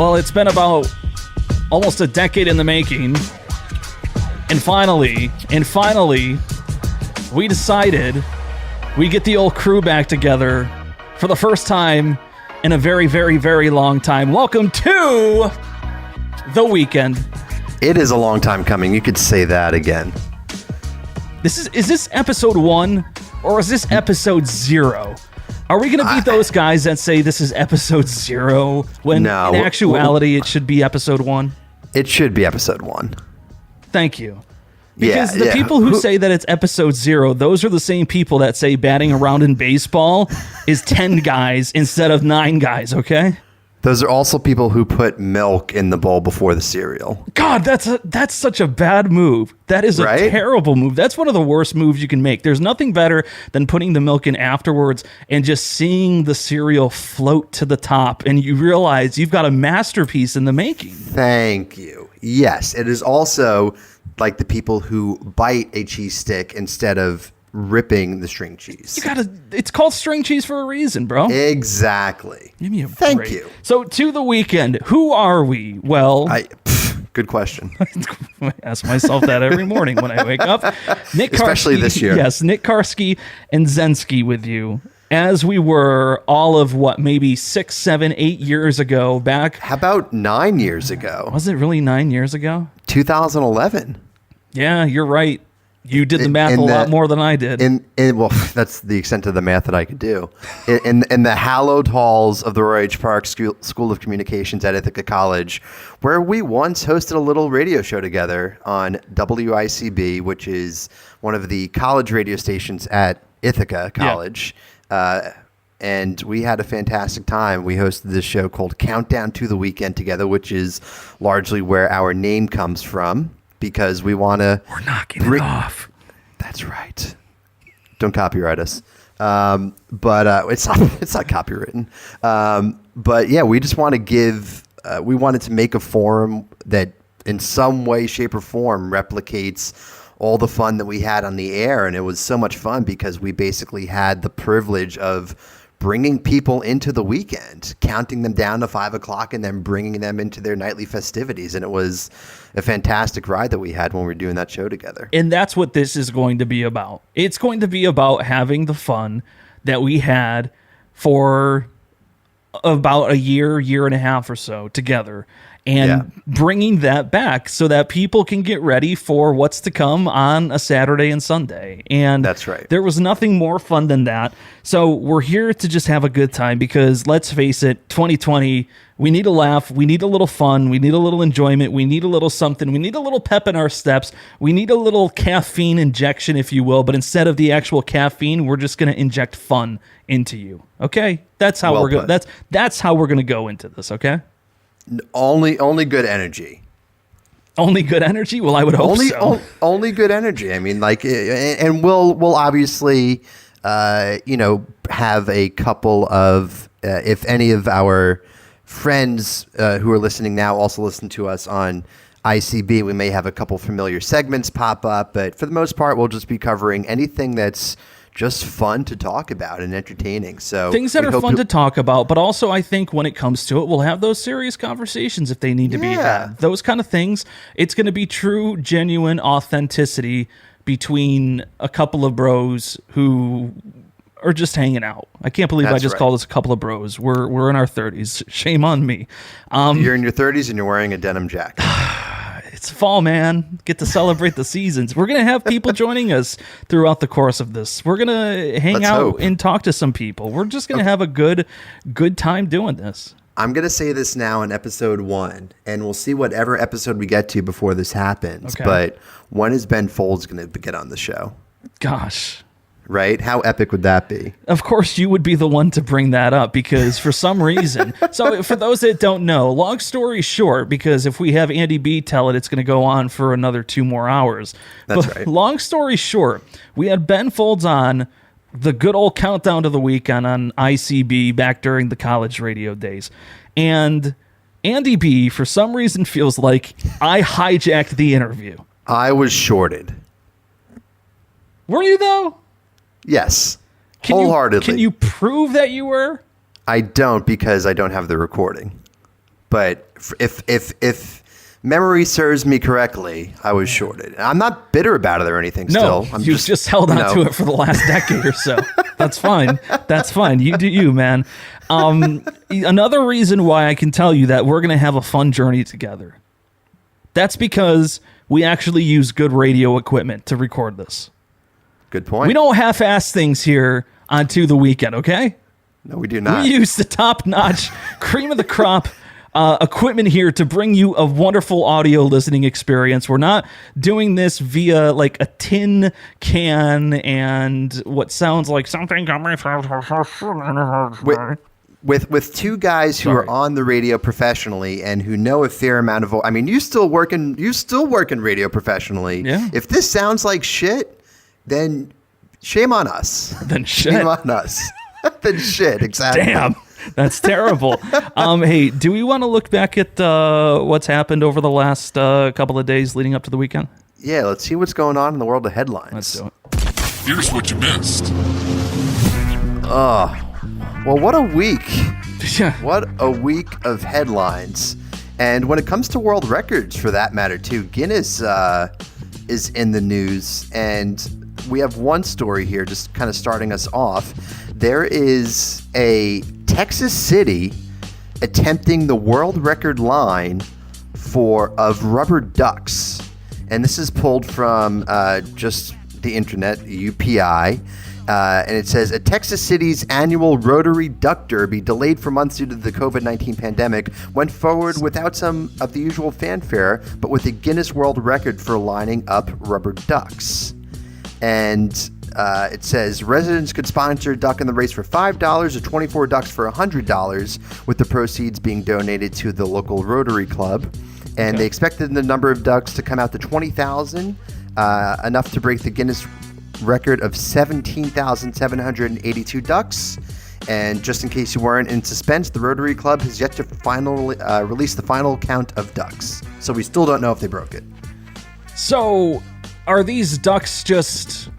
Well, it's been about almost a decade in the making. And finally, we decided we get the old crew back together for the first time in a very, very, very long time. Welcome to the weekend. It is a long time coming. You could say that again. Is this episode 1 or is this episode 0? Are we going to beat those guys that say this is episode 0 when in actuality it should be episode 1? It should be episode 1. Thank you. Because the people who say that it's episode 0, those are the same people that say batting around in baseball is 10 guys instead of 9 guys, okay? Those are also people who put milk in the bowl before the cereal. God, that's such a bad move. That is a terrible move. That's one of the worst moves you can make. There's nothing better than putting the milk in afterwards and just seeing the cereal float to the top and you realize you've got a masterpiece in the making. Thank you. Yes, it is also like the people who bite a cheese stick instead of ripping the string cheese. It's called string cheese for a reason, bro. Exactly. Give me a break. Thank you. So to the weekend, who are we? Well, good question. I ask myself that every morning when I wake up. Especially this year. Yes, Nick Karski and Zenski with you. As we were all of maybe 6, 7, 8 years ago back. How about 9 years ago? Was it really 9 years ago? 2011. Yeah, you're right. You did the math a lot more than I did. Well, that's the extent of the math that I could do. In the hallowed halls of the Roy H. Park School of Communications at Ithaca College, where we once hosted a little radio show together on WICB, which is one of the college radio stations at Ithaca College. Yeah. And we had a fantastic time. We hosted this show called Countdown to the Weekend together, which is largely where our name comes from. Because we want to... We're knocking it off. That's right. Don't copyright us. But it's not copywritten. But yeah, we just want to give... we wanted to make a forum that in some way, shape, or form replicates all the fun that we had on the air. And it was so much fun because we basically had the privilege of bringing people into the weekend, counting them down to 5 o'clock and then bringing them into their nightly festivities. And it was a fantastic ride that we had when we were doing that show together. And that's what this is going to be about. It's going to be about having the fun that we had for about a year and a half or so together. And bringing that back so that people can get ready for what's to come on a Saturday and Sunday. And that's right. There was nothing more fun than that. So we're here to just have a good time because let's face it, 2020, we need a laugh. We need a little fun. We need a little enjoyment. We need a little something. We need a little pep in our steps. We need a little caffeine injection, if you will. But instead of the actual caffeine, we're just going to inject fun into you. Okay? That's how we're going. That's how we're going to go into this. Okay? Only good energy. Only good energy? Well, I would hope so. Only good energy. I mean, like, and we'll obviously, have a couple of, if any of our friends who are listening now also listen to us on ICB, we may have a couple familiar segments pop up, but for the most part, we'll just be covering anything that's just fun to talk about and entertaining. So things that are fun to talk about, but also I think when it comes to it, we'll have those serious conversations if they need to be had. Those kind of things. It's going to be true, genuine authenticity between a couple of bros who are just hanging out. I can't believe I just called us a couple of bros. We're in our 30s. Shame on me. You're in your 30s and you're wearing a denim jacket. It's fall, man. Get to celebrate the seasons. We're going to have people joining us throughout the course of this. We're going to hang out and talk to some people. We're just going to have a good time doing this. I'm going to say this now in episode 1, and we'll see whatever episode we get to before this happens. Okay. But when is Ben Folds going to get on the show? Gosh. Right? How epic would that be? Of course, you would be the one to bring that up because for some reason. So for those that don't know, long story short, because if we have Andy B tell it, it's going to go on for another 2 more hours. That's right. Long story short, we had Ben Folds on the good old countdown to the weekend on ICB back during the college radio days. And Andy B, for some reason, feels like I hijacked the interview. I was shorted. Were you, though? Yes, wholeheartedly. Can you prove that you were? I don't because I don't have the recording. But if memory serves me correctly, I was shorted. I'm not bitter about it or anything. No, still, you've just held on to it for the last decade or so. That's fine. That's fine. You do you, man. Another reason why I can tell you that we're going to have a fun journey together. That's because we actually use good radio equipment to record this. Good point. We don't half-ass things here on To The Weekend, okay? No, we do not. We use the top-notch, cream of the crop equipment here to bring you a wonderful audio listening experience. We're not doing this via like a tin can and what sounds like something coming from with two guys who are on the radio professionally and who know a fair amount of. I mean, you still work in radio professionally. Yeah. If this sounds like shit, then shame on us. Then shit. Shame on us. Then shit. Exactly. Damn. That's terrible. Hey, do we want to look back at what's happened over the last couple of days leading up to the weekend? Yeah, let's see what's going on in the world of headlines. Let's do it. Here's what you missed. Well, what a week. Yeah. What a week of headlines. And when it comes to world records, for that matter, too, Guinness is in the news. And we have one story here just kind of starting us off. There is a Texas city attempting the world record line of rubber ducks. And this is pulled from just the internet, UPI. And it says, a Texas city's annual Rotary Duck Derby, delayed for months due to the COVID-19 pandemic, went forward without some of the usual fanfare, but with a Guinness World Record for lining up rubber ducks. And it says, residents could sponsor a duck in the race for $5 or 24 ducks for $100, with the proceeds being donated to the local Rotary Club. And they expected the number of ducks to come out to 20,000, enough to break the Guinness record of 17,782 ducks. And just in case you weren't in suspense, the Rotary Club has yet to finally release the final count of ducks. So we still don't know if they broke it. So are these ducks just,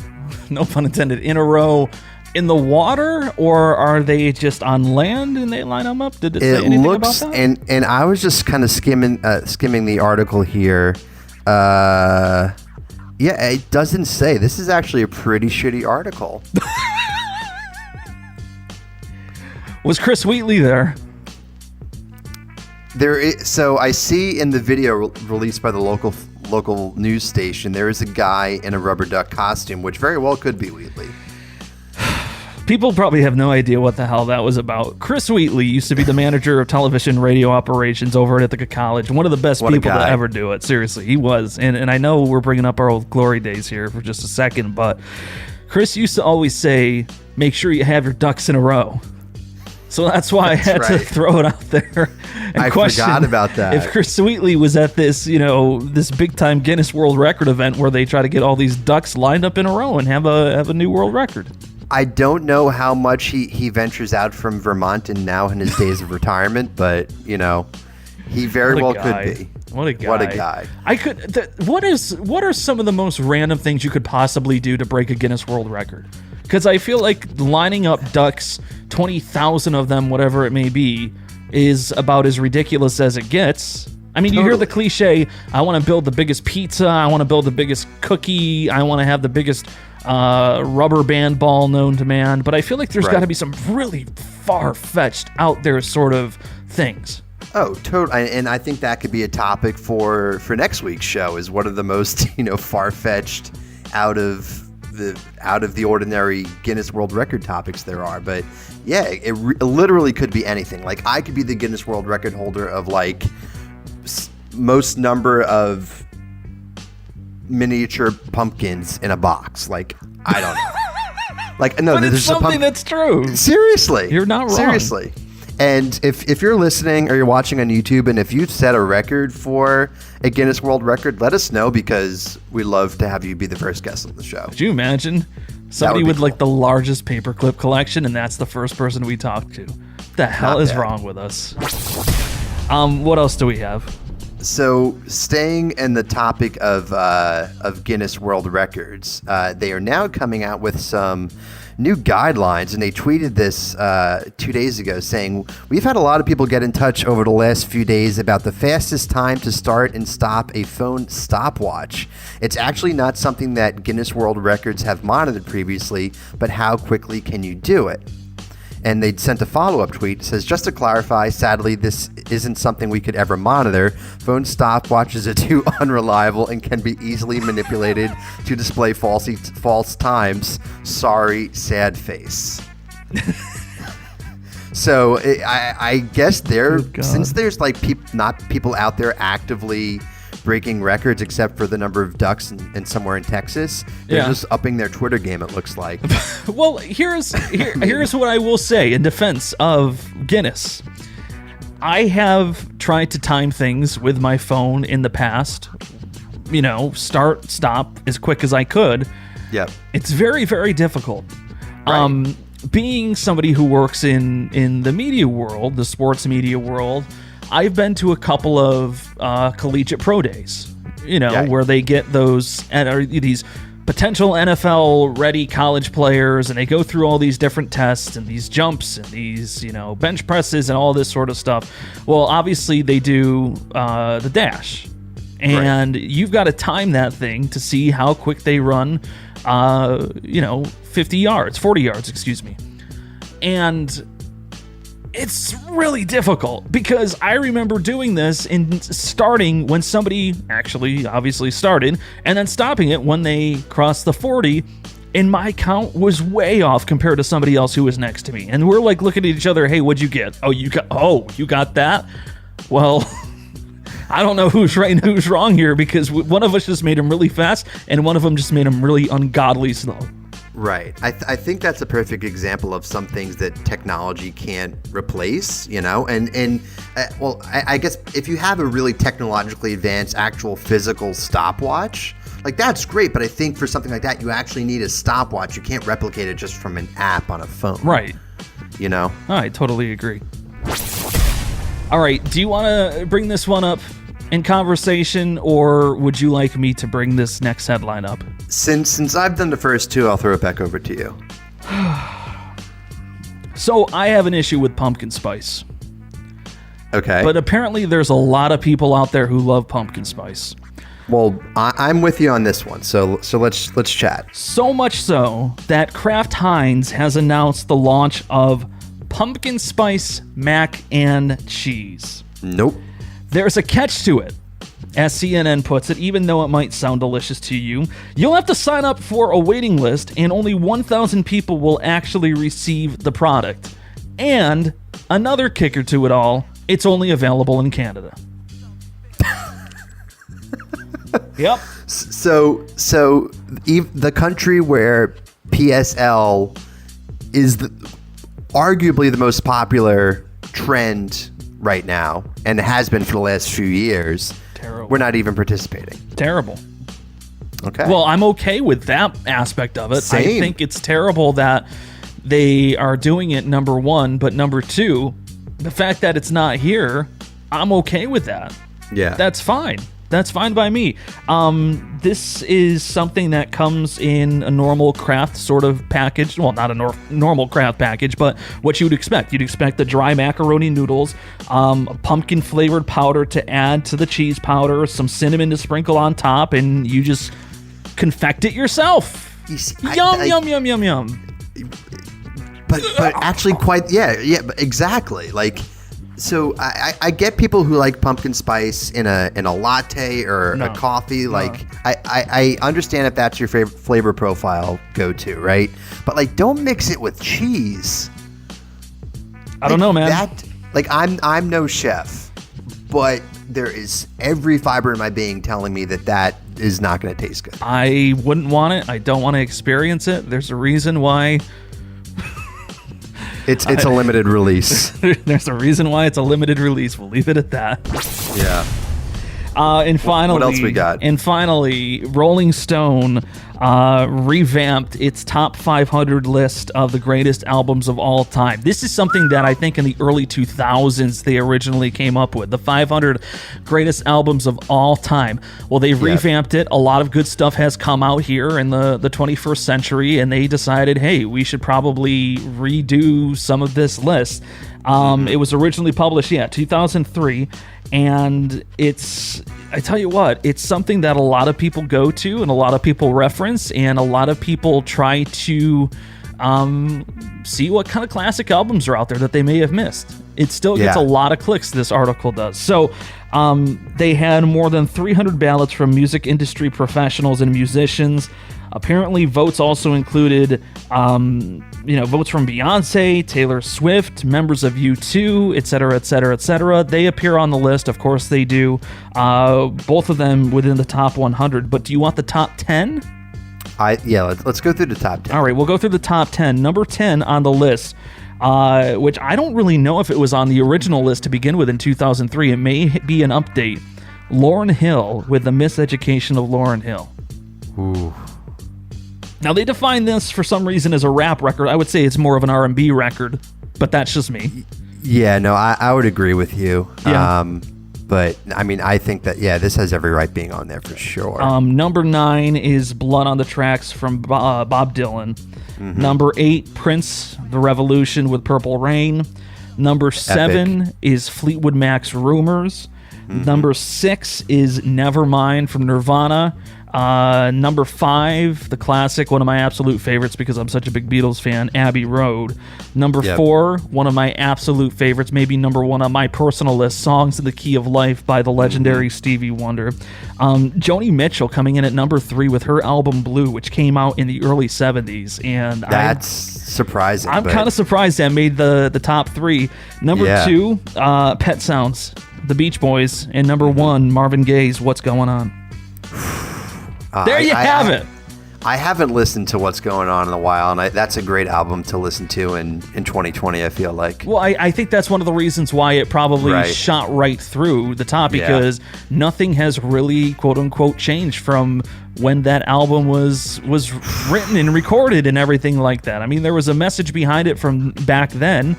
no pun intended, in a row in the water, or are they just on land and they line them up? Did it say anything about that? And I was just kind of skimming the article here. Yeah, it doesn't say. This is actually a pretty shitty article. Was Chris Wheatley there? So I see in the video released by the local news station, there is a guy in a rubber duck costume, which very well could be Wheatley. People probably have no idea what the hell that was about. Chris Wheatley used to be the manager of television radio operations over at Ithaca College. One of the best people to ever do it. Seriously, he was. And I know we're bringing up our old glory days here for just a second, but Chris used to always say, make sure you have your ducks in a row. So that's why I had to throw it out there and I forgot about that. If Chris Wheatley was at this, this big time Guinness World Record event where they try to get all these ducks lined up in a row and have a new world record. I don't know how much he ventures out from Vermont and now in his days of retirement, but he very well could be. What a guy! What a guy! What are some of the most random things you could possibly do to break a Guinness World Record? Because I feel like lining up ducks, 20,000 of them, whatever it may be, is about as ridiculous as it gets. I mean, You hear the cliche, I want to build the biggest pizza, I want to build the biggest cookie, I want to have the biggest rubber band ball known to man, but I feel like there's got to be some really far-fetched, out there sort of things. Oh, totally. And I think that could be a topic for next week's show, is what are the most, far-fetched, out of the ordinary Guinness World Record topics there are. But yeah, it literally could be anything. Like, I could be the Guinness World Record holder of like most number of miniature pumpkins in a box. Like, I don't know. Like, no, but it's something that's true. Seriously, you're not wrong. Seriously. And if you're listening or you're watching on YouTube, and if you've set a record for a Guinness World Record, let us know, because we love to have you be the first guest on the show. Could you imagine somebody with like the largest paperclip collection, and that's the first person we talk to? What the hell is wrong with us? What else do we have? So, staying in the topic of Guinness World Records, they are now coming out with some new guidelines, and they tweeted this 2 days ago saying, "We've had a lot of people get in touch over the last few days about the fastest time to start and stop a phone stopwatch. It's actually not something that Guinness World Records have monitored previously, but how quickly can you do it?" And they'd sent a follow-up tweet. It says, "Just to clarify, sadly, this isn't something we could ever monitor. Phone stopwatches are too unreliable and can be easily manipulated to display false times. Sorry, sad face." So I guess since there's like not people out there actively breaking records except for the number of ducks and somewhere in Texas, they're just upping their Twitter game, it looks like. Well, here's what I will say in defense of Guinness. I have tried to time things with my phone in the past. You know, start, stop as quick as I could. Yep. It's very, very difficult. Right. Being somebody who works in the media world, the sports media world, I've been to a couple of collegiate pro days, where they get these potential NFL ready college players, and they go through all these different tests and these jumps and these, bench presses and all this sort of stuff. Well, obviously they do the dash, and you've got to time that thing to see how quick they run, 40 yards, excuse me. And it's really difficult because I remember doing this and starting when somebody actually obviously started and then stopping it when they crossed the 40, and my count was way off compared to somebody else who was next to me. And we're like looking at each other, "Hey, what'd you get? You got that?" Well, I don't know who's right and who's wrong here because one of us just made him really fast and one of them just made him really ungodly slow. Right. I think that's a perfect example of some things that technology can't replace, and I guess if you have a really technologically advanced actual physical stopwatch, like that's great. But I think for something like that, you actually need a stopwatch. You can't replicate it just from an app on a phone. Right. I totally agree. All right. Do you want to bring this one up in conversation, or would you like me to bring this next headline up? Since I've done the first two, I'll throw it back over to you. So I have an issue with pumpkin spice. Okay. But apparently there's a lot of people out there who love pumpkin spice. Well, I'm with you on this one. So let's chat. So much so that Kraft Heinz has announced the launch of pumpkin spice mac and cheese. Nope. There's a catch to it. As CNN puts it, even though it might sound delicious to you, you'll have to sign up for a waiting list, and only 1,000 people will actually receive the product. And another kicker to it all, it's only available in Canada. Yep. So the country where PSL is arguably the most popular trend right now, and has been for the last few years, terrible. We're not even participating. Terrible. Okay. Well, I'm okay with that aspect of it. Same. I think it's terrible that they are doing it, number one, but number two, the fact that it's not here, I'm okay with that. Yeah. That's fine. That's fine by me. This is something that comes in a normal Kraft sort of package. Well, not a normal Kraft package, but what you would expect. You'd expect the dry macaroni noodles, a pumpkin flavored powder to add to the cheese powder, some cinnamon to sprinkle on top, and you just confect it yourself. Yum. But actually quite, yeah, exactly. Like, so I get people who like pumpkin spice in a latte or a coffee. Like, I understand if that's your favorite flavor profile go-to, right? But like, don't mix it with cheese. I don't know, man. I'm no chef, but there is every fiber in my being telling me that is not going to taste good. I wouldn't want it. I don't want to experience it. There's a reason why. It's a limited release. There's a reason why it's a limited release. We'll leave it at that. Yeah. And finally, what else we got? And finally, Rolling Stone revamped its top 500 list of the greatest albums of all time. This is something that I think in the early 2000s they originally came up with, the 500 greatest albums of all time. Well, they've revamped it. A lot of good stuff has come out here in the 21st century, and they decided, hey, we should probably redo some of this list. It was originally published, 2003, and I tell you what, it's something that a lot of people go to and a lot of people reference, and a lot of people try to see what kind of classic albums are out there that they may have missed. It still gets a lot of clicks, this article does. So they had more than 300 ballots from music industry professionals and musicians. Apparently, votes also included, votes from Beyonce, Taylor Swift, members of U2, et cetera, et cetera, et cetera. They appear on the list. Of course they do. Both of them within the top 100. But do you want the top 10? Let's go through the top 10. All right, we'll go through the top 10. Number 10 on the list, which I don't really know if it was on the original list to begin with in 2003. It may be an update. Lauryn Hill with The Miseducation of Lauryn Hill. Ooh. Now, they define this for some reason as a rap record. I would say it's more of an R&B record, but that's just me. Yeah, no, I would agree with you. Yeah. But, I mean, I think that, this has every right being on there for sure. Number 9 is Blood on the Tracks from Bob Dylan. Mm-hmm. Number 8, Prince, The Revolution with Purple Rain. Number 7 is Fleetwood Mac's Rumors. Mm-hmm. Number 6 is Nevermind from Nirvana. Number 5, the classic, one of my absolute favorites because I'm such a big Beatles fan, Abbey Road. Number 4, one of my absolute favorites, maybe number 1 on my personal list, Songs in the Key of Life by the legendary Stevie Wonder. Joni Mitchell coming in at number 3 with her album Blue, which came out in the early 70s. And that's surprising. I'm kind of surprised that made the top 3. Number 2, Pet Sounds, The Beach Boys. And number 1, Marvin Gaye's What's Going On. There you have it. I haven't listened to What's Going On in a while, and that's a great album to listen to in 2020, I feel like. Well, I think that's one of the reasons why it probably shot right through the top, because nothing has really, quote-unquote, changed from when that album was written and recorded and everything like that. I mean, there was a message behind it from back then.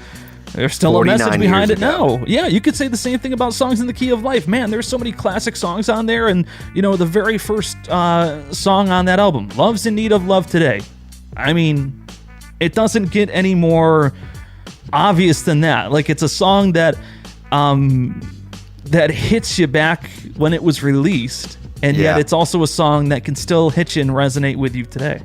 There's still a message behind it now. Yeah, you could say the same thing about Songs in the Key of Life. Man, there's so many classic songs on there. And, the very first song on that album, Love's in Need of Love Today. I mean, it doesn't get any more obvious than that. Like, it's a song that hits you back when it was released. And yet it's also a song that can still hit you and resonate with you today.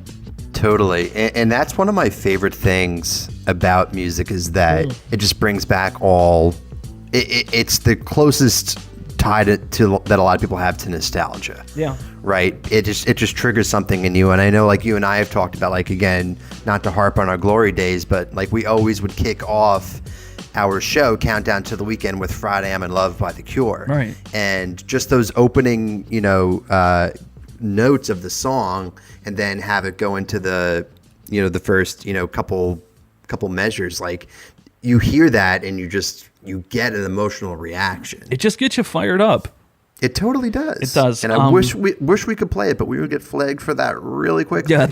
Totally. And that's one of my favorite things about music is that it just brings back it's the closest tie to that a lot of people have to nostalgia. Yeah. Right? It just triggers something in you. And I know, like, you and I have talked about, like, again, not to harp on our glory days, but like we always would kick off our show, Countdown to the Weekend, with Friday I'm in Love by The Cure. Right. And just those opening, notes of the song, and then have it go into the the first couple measures. Like, you hear that and you get an emotional reaction. It just gets you fired up. It totally does. It does. And I wish we could play it, but we would get flagged for that really quickly. Yeah,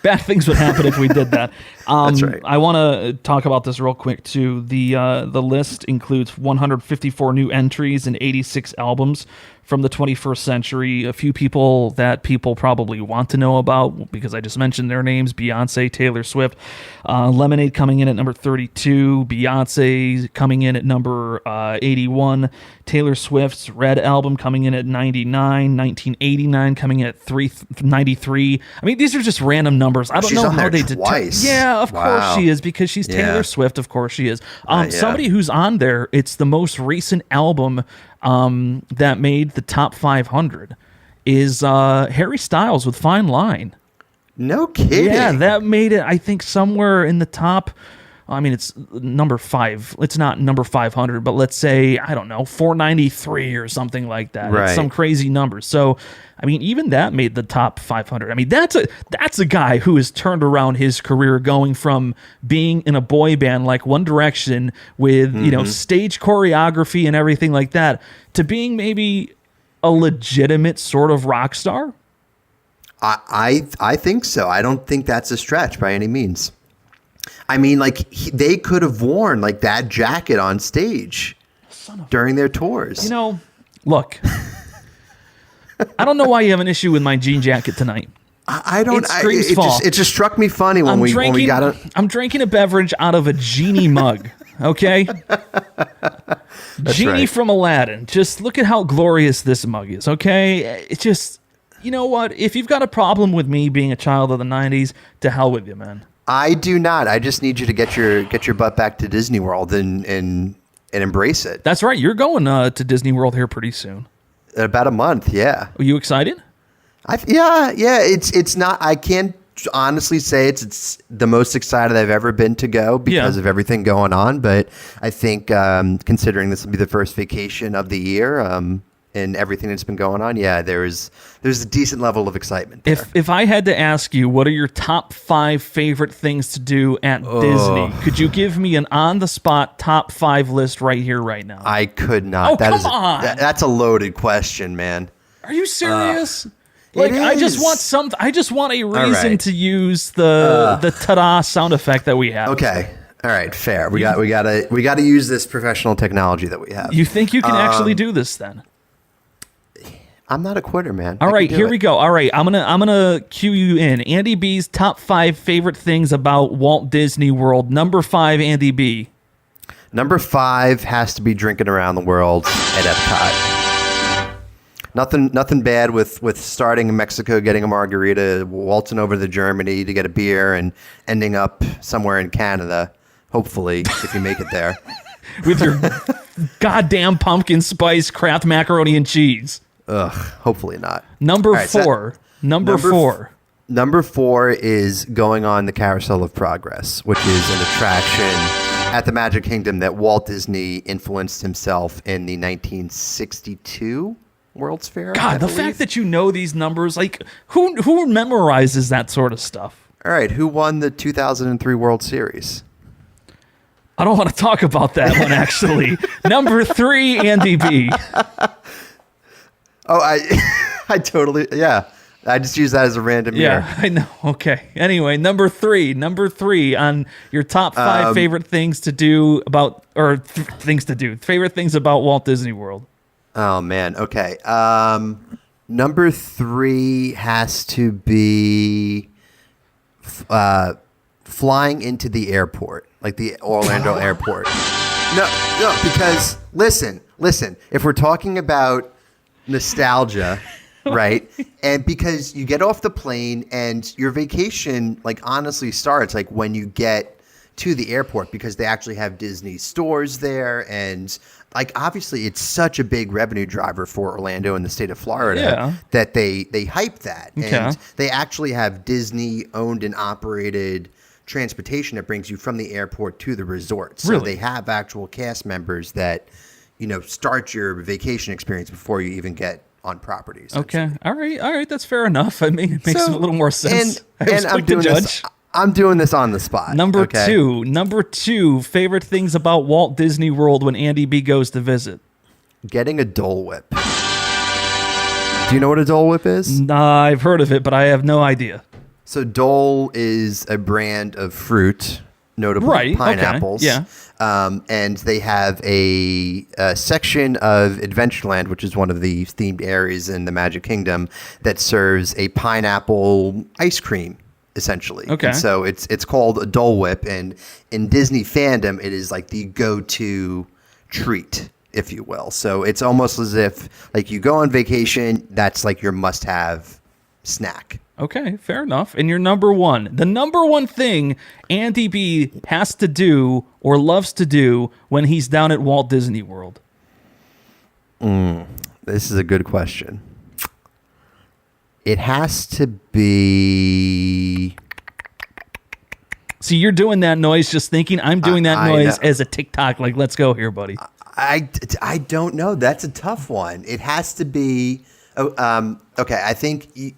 bad things would happen if we did that. That's right. I want to talk about this real quick too. The list includes 154 new entries and 86 albums from the 21st century. A few people that people probably want to know about because I just mentioned their names: Beyonce, Taylor Swift, Lemonade coming in at number 32, Beyonce coming in at number 81, Taylor Swift's Red album coming in at 99, 1989 coming in at 93. I mean, these are just random numbers. I don't know how they twice. Yeah, of course she is, because she's Taylor Swift. Of course she is. Somebody who's on there, it's the most recent album that made the top 500 is Harry Styles with Fine Line. No kidding. Yeah, that made it, I think, somewhere in the top. I mean, it's number 5. It's not number 500, but let's say, I don't know, 493 or something like that. Right. It's some crazy number. So, I mean, even that made the top 500. I mean, that's a guy who has turned around his career, going from being in a boy band like One Direction with, stage choreography and everything like that, to being maybe a legitimate sort of rock star? I think so. I don't think that's a stretch by any means. I mean, like, they could have worn like that jacket on stage during their tours. You know, look, I don't know why you have an issue with my jean jacket tonight. I don't. It screams fall. It just struck me funny when we got it. I'm drinking a beverage out of a genie mug. Okay, genie right. from Aladdin. Just look at how glorious this mug is. Okay, it's just, you know what? If you've got a problem with me being a child of the '90s, to hell with you, man. I do not. I just need you to get your butt back to Disney World and embrace it. That's right. You're going to Disney World here pretty soon. In about a month. Yeah. Are you excited? Yeah. It's not. I can't honestly say it's the most excited I've ever been to go because of everything going on. But I think considering this will be the first vacation of the year and everything that's been going on, there's a decent level of excitement there. If I had to ask you, what are your top 5 favorite things to do at Disney? Could you give me an on the spot top 5 list right here, right now? I could not. Oh, come on. That's a loaded question, man. Are you serious? I just want a reason right. to use the ta-da sound effect that we have. Okay. All right. Fair. We got to use this professional technology that we have. You think you can actually do this then? I'm not a quitter, man. All right, here we go. All right, I'm gonna cue you in. Andy B's top 5 favorite things about Walt Disney World. Number 5, Andy B. Number 5 has to be drinking around the world at Epcot. Nothing bad with starting in Mexico, getting a margarita, waltzing over to Germany to get a beer, and ending up somewhere in Canada. Hopefully, if you make it there, with your goddamn pumpkin spice Kraft macaroni and cheese. Ugh, hopefully not. Number 4. Number 4. Number 4 is going on the Carousel of Progress, which is an attraction at the Magic Kingdom that Walt Disney influenced himself in the 1962 World's Fair. God, the fact that you know these numbers, like, who memorizes that sort of stuff? All right, who won the 2003 World Series? I don't want to talk about that one, actually. Number 3, Andy B. Oh, I totally, yeah. I just use that as a random year. Yeah, I know. Okay. Anyway, number 3 on your top 5 favorite things to do about, favorite things about Walt Disney World. Oh, man. Okay. Number 3 has to be flying into the airport, like the Orlando airport. No, because listen, if we're talking about nostalgia, right? And because you get off the plane and your vacation, like, honestly starts like when you get to the airport, because they actually have Disney stores there, and like obviously it's such a big revenue driver for Orlando and the state of Florida that they hype that. Okay. And they actually have Disney owned and operated transportation that brings you from the airport to the resort. So they have actual cast members that, start your vacation experience before you even get on properties. Okay. All right. That's fair enough. I mean, it makes a little more sense. And I'm doing this on the spot. Number 2, favorite things about Walt Disney World when Andy B goes to visit. Getting a Dole Whip. Do you know what a Dole Whip is? Nah, I've heard of it, but I have no idea. So Dole is a brand of fruit, notably pineapples. Okay. Yeah. And they have a section of Adventureland, which is one of the themed areas in the Magic Kingdom, that serves a pineapple ice cream, essentially. Okay. And so it's called a Dole Whip, and in Disney fandom, it is like the go-to treat, if you will. So it's almost as if, like, you go on vacation, that's like your must-have snack. Okay, fair enough. And your number 1, the number 1 thing Andy B has to do or loves to do when he's down at Walt Disney World. This is a good question. It has to be... See, you're doing that noise just thinking I'm doing that noise as a TikTok, like, let's go here, buddy. I don't know. That's a tough one. It has to be... okay, I think...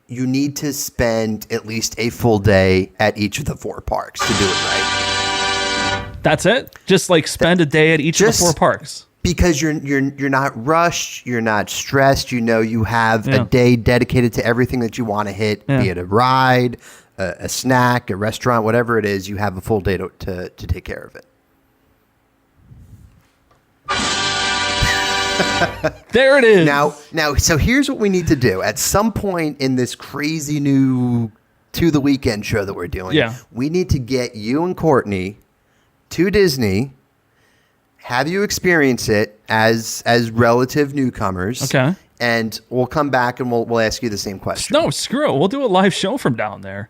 You need to spend at least a full day at each of the 4 parks to do it right. That's it? Just like spend a day at each of the 4 parks? because you're not rushed, you're not stressed. You know, you have a day dedicated to everything that you want to hit, be it a ride, a snack, a restaurant, whatever it is. You have a full day to take care of it. There it is. Now, so here's what we need to do. At some point in this crazy new To the Weekend show that we're doing, we need to get you and Courtney to Disney, have you experience it as relative newcomers. Okay. And we'll come back and we'll ask you the same question. No, screw it. We'll do a live show from down there.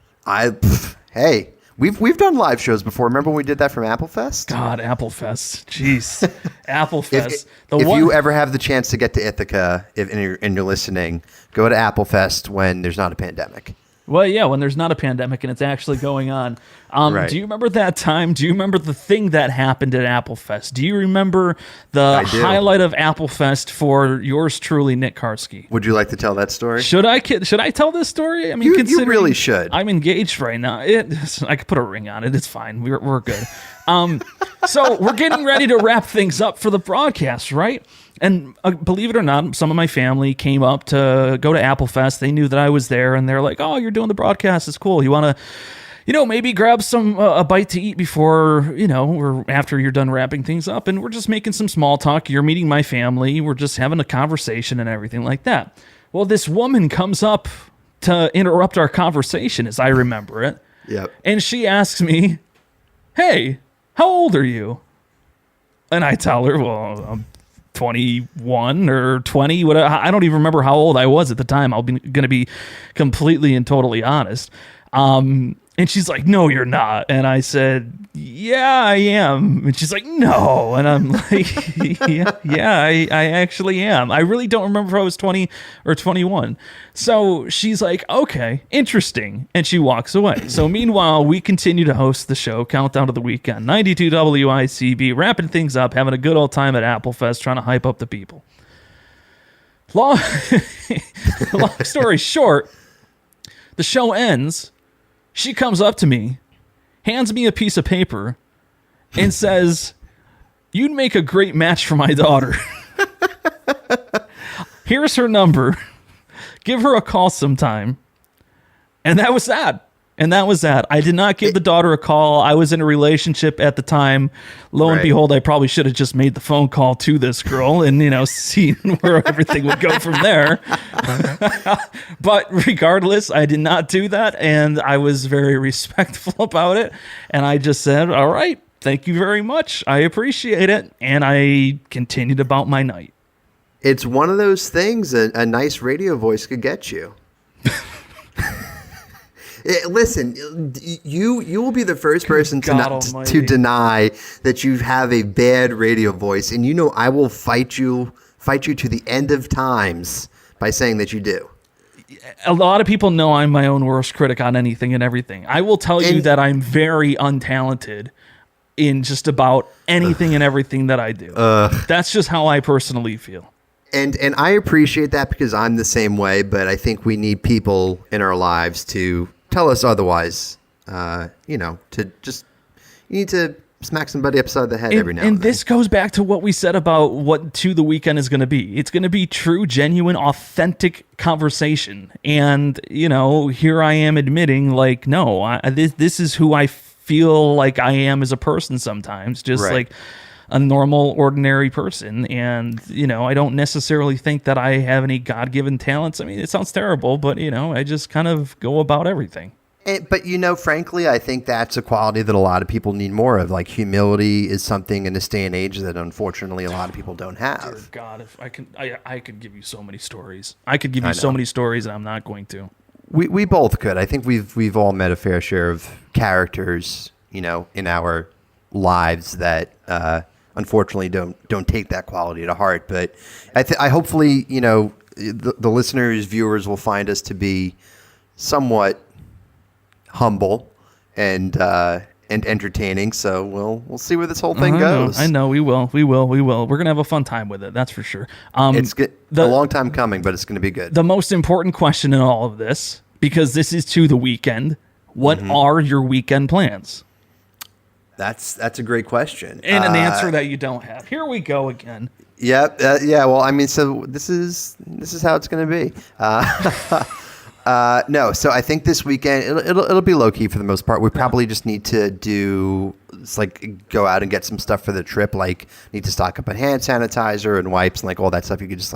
Hey, we've done live shows before. Remember when we did that from Applefest? God, Applefest. Jeez. Applefest. If you ever have the chance to get to Ithaca and you're listening, go to Applefest when there's not a pandemic. Well, yeah, when there's not a pandemic and it's actually going on. Right. Do you remember that time? Do you remember the thing that happened at Applefest? Do you remember the highlight of Applefest for yours truly, Nick Karski? Would you like to tell that story? Should I tell this story? I mean, you really should. I'm engaged right now. I could put a ring on it. It's fine. We're good. So we're getting ready to wrap things up for the broadcast, right? And believe it or not, some of my family came up to go to Applefest. They knew that I was there, and they're like, "Oh, you're doing the broadcast. It's cool. You want to, maybe grab some a bite to eat before, or after you're done wrapping things up." And we're just making some small talk. You're meeting my family. We're just having a conversation and everything like that. Well, this woman comes up to interrupt our conversation, as I remember it. Yep. And she asks me, "Hey, how old are you?" And I tell her, "Well, I'm 21 or 20, whatever. I don't even remember how old I was at the time. Going to be completely and totally honest." And she's like, "No, you're not." And I said, "Yeah, I am." And she's like, "No." And I'm like, yeah, I actually am. I really don't remember if I was 20 or 21. So she's like, "Okay, interesting." And she walks away. So meanwhile, we continue to host the show, Countdown to the Weekend, 92 WICB, wrapping things up, having a good old time at Applefest, trying to hype up the people. Long story short, the show ends. She comes up to me, hands me a piece of paper, and says, "You'd make a great match for my daughter. Here's her number. Give her a call sometime." And that was that. I did not give the daughter a call. I was in a relationship at the time. Lo and behold, I probably should have just made the phone call to this girl and, seen where everything would go from there. But regardless, I did not do that. And I was very respectful about it. And I just said, "All right, thank you very much. I appreciate it." And I continued about my night. It's one of those things a nice radio voice could get you. Listen, you will be the first person to deny that you have a bad radio voice, and I will fight you to the end of times by saying that you do. A lot of people know I'm my own worst critic on anything and everything. I will tell you that I'm very untalented in just about anything and everything that I do. That's just how I personally feel. And I appreciate that because I'm the same way, but I think we need people in our lives to tell us otherwise. You need to smack somebody upside the head every now and then. And this goes back to what we said about what To the Weekend is going to be. It's going to be true, genuine, authentic conversation. And, here I am admitting, like, no, this is who I feel like I am as a person sometimes, just like a normal, ordinary person. And, I don't necessarily think that I have any God-given talents. I mean, it sounds terrible, but, I just kind of go about everything. But, frankly, I think that's a quality that a lot of people need more of. Like, humility is something in this day and age that, unfortunately, a lot of people don't have. Dear God, if I could give you so many stories. I could give you so many stories, and I'm not going to. We both could. I think we've all met a fair share of characters, in our lives that unfortunately don't take that quality to heart. But I hopefully the listeners, viewers will find us to be somewhat humble and entertaining. So we'll see where this whole thing goes. I know we will. We're gonna have a fun time with it. That's for sure. It's a long time coming, but it's gonna be good. The most important question in all of this, because this is To the Weekend, what are your weekend plans? That's a great question. And an answer that you don't have. Here we go again. Yep. Yeah. Well, I mean, so this is how it's going to be. No. So I think this weekend it'll be low key for the most part. We probably just need to go out and get some stuff for the trip. Like need to stock up on hand sanitizer and wipes and like all that stuff. You could just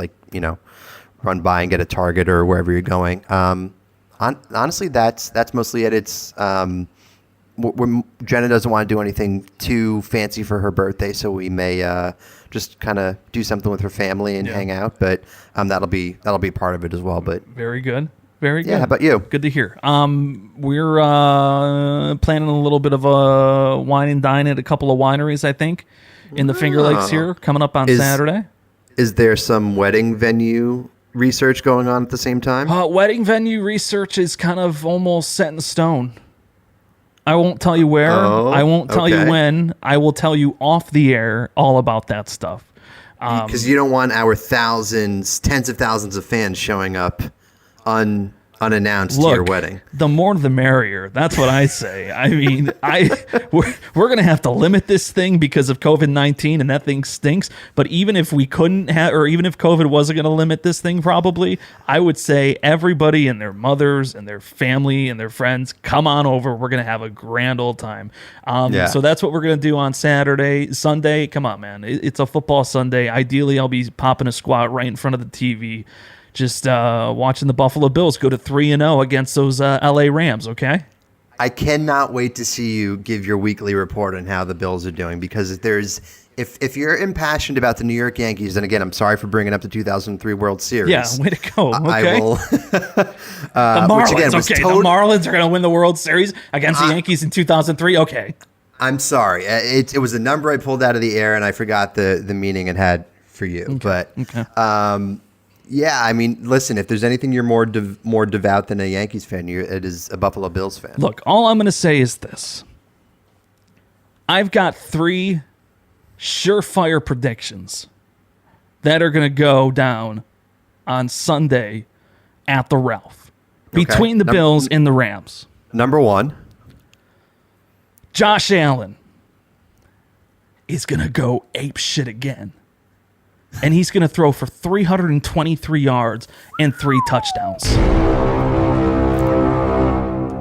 run by and get at Target or wherever you're going. Honestly, that's mostly it. It's Jenna doesn't want to do anything too fancy for her birthday, so we may just kind of do something with her family and hang out. But that'll be part of it as well. But very good. Very good. Yeah, how about you? Good to hear. We're planning a little bit of a wine and dine at a couple of wineries, I think, in the Finger Lakes here, coming up on Saturday. Is there some wedding venue research going on at the same time? Wedding venue research is kind of almost set in stone. I won't tell you where. I won't tell you when. I will tell you off the air all about that stuff. Because you don't want our tens of thousands of fans showing up unannounced to your wedding. The more the merrier. That's what I say. I mean, we're going to have to limit this thing because of COVID-19, and that thing stinks. But even if we couldn't have, or even if COVID wasn't going to limit this thing, probably, I would say everybody and their mothers and their family and their friends, come on over. We're going to have a grand old time. So that's what we're going to do on Sunday. Come on, man. It's a football Sunday. Ideally, I'll be popping a squat right in front of the TV. Just watching the Buffalo Bills go to 3-0 against those LA Rams, okay? I cannot wait to see you give your weekly report on how the Bills are doing, because if you're impassioned about the New York Yankees, and again, I'm sorry for bringing up the 2003 World Series. Yeah, way to go. Okay. I will. The Marlins, the Marlins are going to win the World Series against the Yankees in 2003. Okay. I'm sorry. It was a number I pulled out of the air, and I forgot the meaning it had for you. Okay. But yeah, I mean, listen, if there's anything you're more devout than a Yankees fan, it is a Buffalo Bills fan. Look, all I'm going to say is this. I've got 3 surefire predictions that are going to go down on Sunday at the Ralph between the Bills and the Rams. Number 1. Josh Allen is going to go ape shit again. And he's going to throw for 323 yards and 3 touchdowns.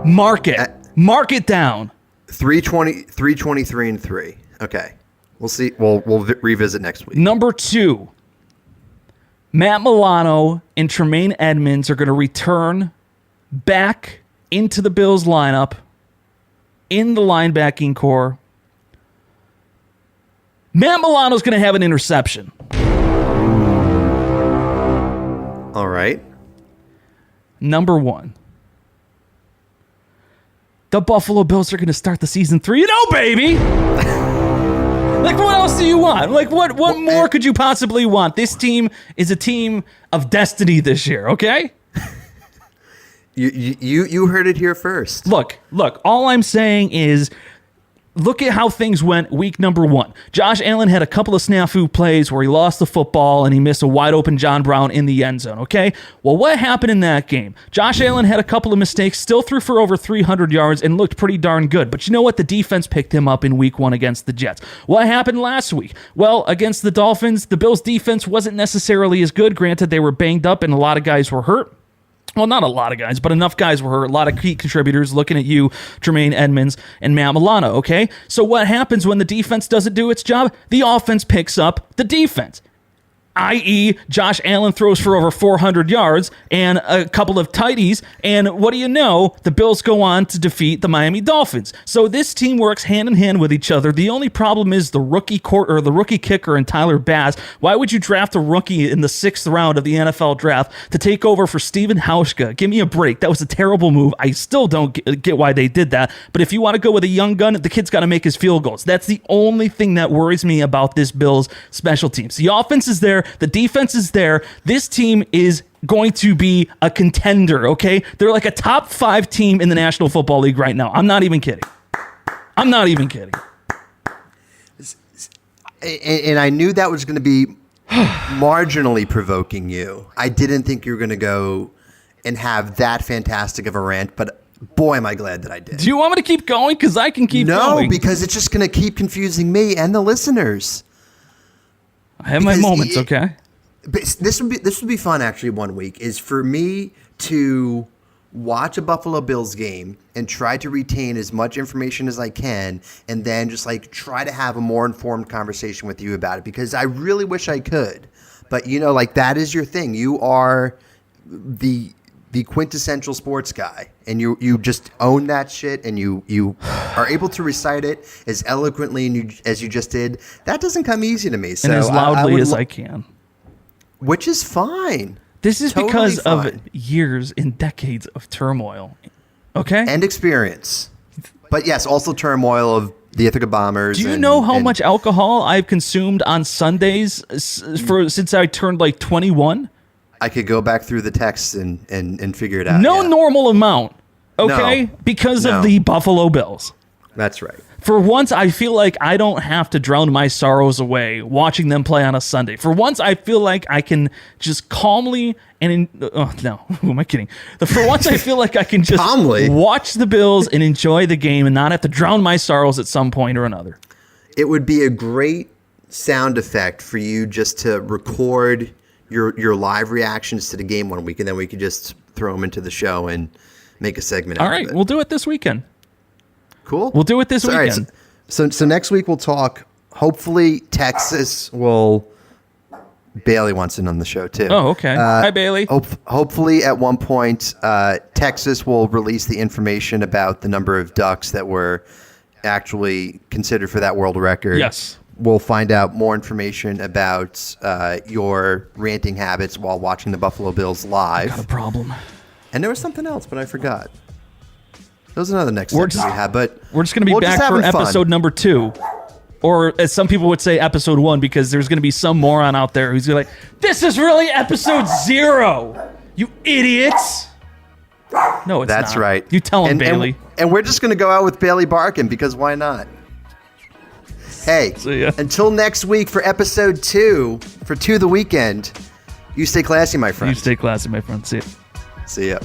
Mark it down. 323 and 3. Okay. We'll see. We'll revisit next week. Number 2, Matt Milano and Tremaine Edmonds are going to return back into the Bills lineup in the linebacking core. Matt Milano's going to have an interception. All right. Number 1. The Buffalo Bills are going to start the season 3-0, baby. Like, what else do you want? Like, what more could you possibly want? This team is a team of destiny this year, okay? You heard it here first. Look, all I'm saying is, look at how things went week number 1. Josh Allen had a couple of snafu plays where he lost the football and he missed a wide open John Brown in the end zone, okay? Well, what happened in that game? Josh Allen had a couple of mistakes, still threw for over 300 yards and looked pretty darn good. But you know what? The defense picked him up in week 1 against the Jets. What happened last week? Well, against the Dolphins, the Bills' defense wasn't necessarily as good. Granted, they were banged up and a lot of guys were hurt. Well, not a lot of guys, but enough guys were hurt. A lot of key contributors looking at you, Tremaine Edmonds and Matt Milano, okay? So what happens when the defense doesn't do its job? The offense picks up the defense. i.e., Josh Allen throws for over 400 yards and a couple of tighties, and what do you know? The Bills go on to defeat the Miami Dolphins. So this team works hand in hand with each other. The only problem is the rookie kicker and Tyler Bass. Why would you draft a rookie in the 6th round of the NFL draft to take over for Steven Hauschka? Give me a break. That was a terrible move. I still don't get why they did that. But if you want to go with a young gun, the kid's got to make his field goals. That's the only thing that worries me about this Bills special teams. The offense is there. The defense is there. This team is going to be a contender, okay? They're like a top 5 team in the National Football League right now. I'm not even kidding. And I knew that was going to be marginally provoking you. I didn't think you were going to go and have that fantastic of a rant, but boy, am I glad that I did. Do you want me to keep going? Because I can keep going. No, because it's just going to keep confusing me and the listeners. I have my Because moments, okay? But this would be fun actually. One week is for me to watch a Buffalo Bills game and try to retain as much information as I can, and then just like try to have a more informed conversation with you about it, because I really wish I could. But like that is your thing. You are the quintessential sports guy, and you just own that shit, and you are able to recite it as eloquently as you just did. That doesn't come easy to me. So And as loudly as I can. Which is fine. This is Totally because fine. of years and decades of turmoil. Okay? And experience. But yes, also turmoil of the Ithaca Bombers. Do you know how much alcohol I've consumed on Sundays since I turned like 21? I could go back through the texts and figure it out. No yeah. normal amount. Okay? No. Because No. of the Buffalo Bills. That's right. For once, I feel like I don't have to drown my sorrows away watching them play on a Sunday. For once, I feel like I can just calmly oh, no, who am I kidding? For once, I feel like I can just Calmly? watch the Bills and enjoy the game and not have to drown my sorrows at some point or another. It would be a great sound effect for you just to record your live reactions to the game one week, and then we could just throw them into the show and make a segment out All right, of it. we'll do it this weekend. Cool. We'll do it this all right, weekend. so next week we'll talk. Hopefully Texas will. Bailey wants in on the show too. Oh, okay. Hi, Bailey. Hopefully at one point Texas will release the information about the number of ducks that were actually considered for that world record. Yes. We'll find out more information about your ranting habits while watching the Buffalo Bills live. Got a problem. And there was something else, but I forgot. There was another next segment we had, but We're just going to be we'll just back for having fun. episode number 2. Or as some people would say, episode 1, because there's going to be some moron out there who's going to like, this is really episode 0, you idiots. No, it's That's not. right. You tell him, Bailey. And we're just going to go out with Bailey barking, because why not? Hey, See ya. until next week for episode 2, for 2 the Weekend, you stay classy, my friend. You stay classy, my friend. See ya. See ya.